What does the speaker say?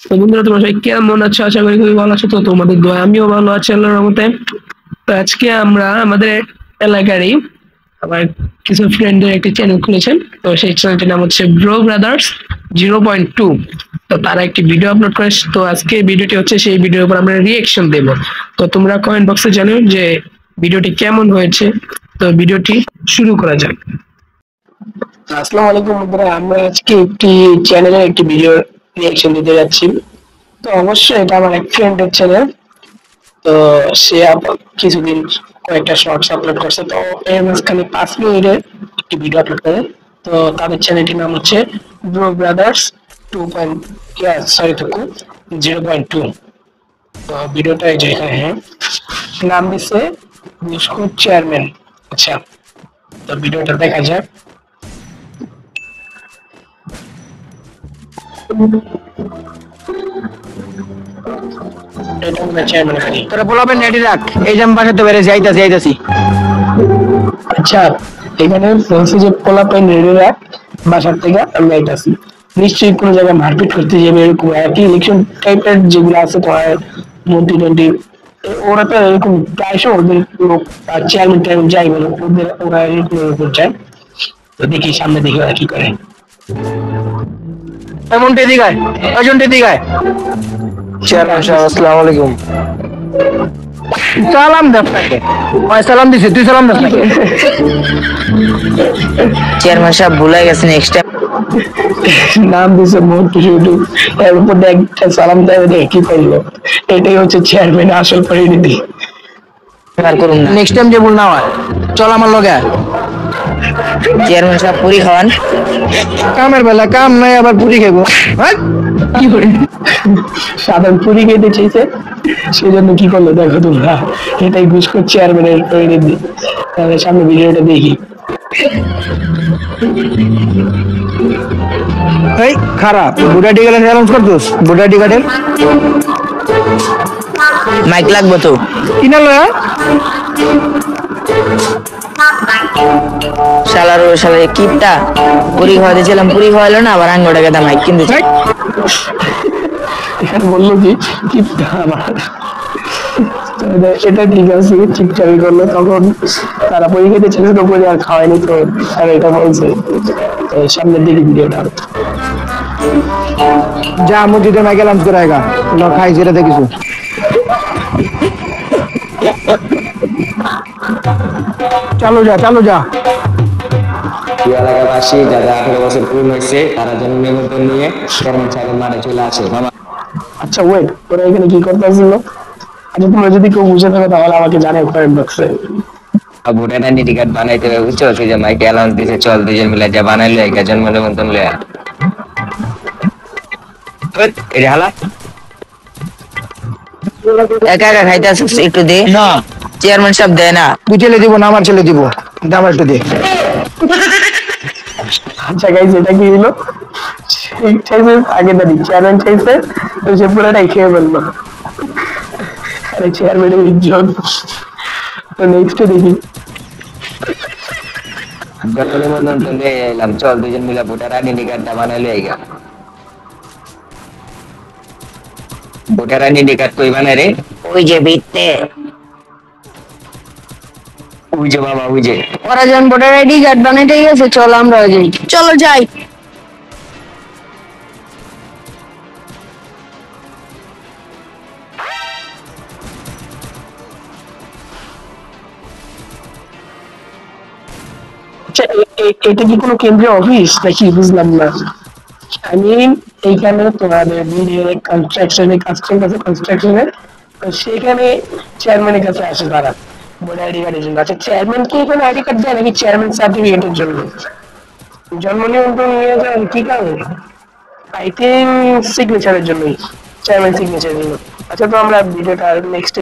তো বন্ধুরা, তোমরা সবাই কেমন আছো? আশা করি খুবই ভালো আছো। তো তোমাদের দোয়া আমিও ভালো আছি আল্লাহর রহমতে। তো আজকে আমরা আমাদের এলাকারই আমার কিছু ফ্রেন্ডের একটি চ্যানেল খুলেছেন। তো সেই চ্যানেলটির নাম হচ্ছে ব্রো ব্রাদার্স 0.2। তো তারা একটি ভিডিও আপলোড করে। তো আজকে ভিডিওটি হচ্ছে সেই ভিডিওর উপর আমরা রিয়েকশন দেব। তো তোমরা কমেন্ট বক্সে জানিও যে ভিডিওটি কেমন হয়েছে। তো ভিডিওটি শুরু করা যাক। আসসালামু আলাইকুম বন্ধুরা, আমরা আজকে একটি চ্যানেলে একটি ভিডিও রিয়েকশন দিতে যাচ্ছি। তো অবশ্যই এটা আমার এক ফ্রেন্ডের চ্যানেল। তো সে কিছুদিন কয়েকটা শর্টস আপলোড করছে। তো এর মাঝখানে 5 মিনিটের একটি ভিডিও আপলোড করে। তো তাদের চ্যানেলটির নাম হচ্ছে ব্রো ব্রাদার্স 0.2। তো ভিডিওটা এই যে এখানে নাম দিচ্ছে বিস্কুট চেয়ারম্যান। আচ্ছা, তো ভিডিওটা দেখা যাক। এটা মনে হয় চেয়ারম্যান খালি। তোরা বলাবেন রেডি রাখ, এই যে আমি বাসাতে বেড়ে যাইতাছি। আচ্ছা, এখানে বলছে যে পোলাপাইন রেডি রাখ, বাসার থেকে আমি আইতাছি। নিশ্চয়ই কোনো জায়গায় মারপিট করতে যাবে, এরকম একই ইলেকশন টাইপের যেগুলো আছে তোমার মন্ত্রী টন্ত্রী, ওরা তো এরকম প্রায় সময় ওদের চেয়ারম্যান টাইম যাই বলো, ওরা এরকম উপর যায়। তো দেখি সামনে দেখি ওরা কি করে। এমনটি দিঘায় ওজনটি দিঘায় চেয়ারম্যান সাহেব আসসালামু আলাইকুম। সালাম দে আপনাকে। ওই সালাম দিছি, তুই সালাম দে আপনাকে। চেয়ারম্যান সাহেব ভুলে গেছেন, নেক্সট টাইম নাম দিছে মন্টু শুটু, এর উপর একটা সালাম দেবে, দেখে কি করলো। এটাই হচ্ছে চেয়ারম্যান আসল পরিণতি। আর করুন না, নেক্সট টাইম যে ভুল না হয়। চল আমার লগে। চেয়ারম্যান সাহেব পুরি খাওয়ান। কামের বেলা কাম নাই, আবার পুরি খাইবো। কি করে সাধারণ পুরি খেতে চাইছে, সেজন্য কি করলো দেখো তোমরা। এটাই ঘুষখোর চেয়ারম্যানের পরিণতি। তাহলে সামনে ভিডিওটা দেখি। এই খারাপ বুড়াটি গার্ডেন অ্যানাউন্স করতোস, বুড়াটি গার্ডেন মাইক লাগবে তো কিনা লয়া শালার কিপটা পুরি খাওয়াতে ছিলাম, পুরি খাওয়াইলো না, আবার আঙ্গোটা গেদা মাইক কিনতে চাই। এখানে বললো কি আমার এটা ঠিক আছে, ঠিকঠাকই করলো। তখন তারা পরী খেতে ছেলে করে আর খাওয়ায়নি, তো আর এটা বলছে। তো সামনের দিকে ভিডিওটা যা মসজিদে মাইক অ্যানাউন্স করে আয়গা লো খাই যেটা দেখিস। চালু যা এলাকাবাসী যাদের 18 বছর পূর্ণ হয়েছে তারা যেন নিমন্ত্রণ নিয়ে চেয়ারম্যান সাহেবের মাঠে চলে আসে। আচ্ছা ওয়েট, ওরা এখানে কি করতে আসছিল? আচ্ছা, তোমরা যদি কেউ বুঝে থাকো তাহলে আমাকে জানাও কমেন্ট বক্সে। ভোটার আইডি কার্ড বানাইতে হবে, বুঝছো? সেই যে মাইকে অ্যালাউন্স দিছে, চল দুজন মিলে যা বানাইলো একা জন্ম নিমন্ত্রণ লয়া এটা হালা একা একা খাইতে আসিস, একটু দে না। চেয়ারম্যান সাহেব দেয় না, তুই ছেলে দিব না আমার ছেলে দিব, আমার একটু দে। আচ্ছা গাইস, এটা কি হলো? আগে দাঁড়ি চেয়ারম্যান চাইছে, তো সে পুরোটাই খেয়ে ফেললো। আরে চেয়ারম্যানের ইজ্জত। তো নেক্সট দেখি। জন্ম নিমন্ত্রণ দিয়ে এলাম, চল দুজন মিলে ভোটার আইডি কার্ডটা বানাইলো একা। ভোটার আইডি কার্ড কই বানাই রে? ওই যে বিতে ওই যে বাবা, ওই যে ওরা যখন ভোটার আইডি কার্ড বানাইতে গেছে, চল আমরা যাই, চলো যাই। আচ্ছা, এটা কি কোনো কেন্দ্রীয় অফিস নাকি? বুঝলাম না। আই মিন এইখানে তোমাদের বিল্ডিং কনস্ট্রাকশনে কাজ চলতেছে, কনস্ট্রাকশনে। তো সেখানে চেয়ারম্যানের কাছে আসে তারা ভোটার আইডি কার্ডের জন্য। আচ্ছা, চেয়ারম্যান কি এখানে আইডি কার্ড দেয় নাকি চেয়ারম্যান সার্টিফিকেটের জন্য? জন্ম নিবন্ধন নিয়ে যান কি কারণে? আই থিঙ্ক সিগনেচারের জন্যই, চেয়ারম্যান সিগনেচারের জন্য। আচ্ছা, তো আমরা ভিডিওটা নেক্সট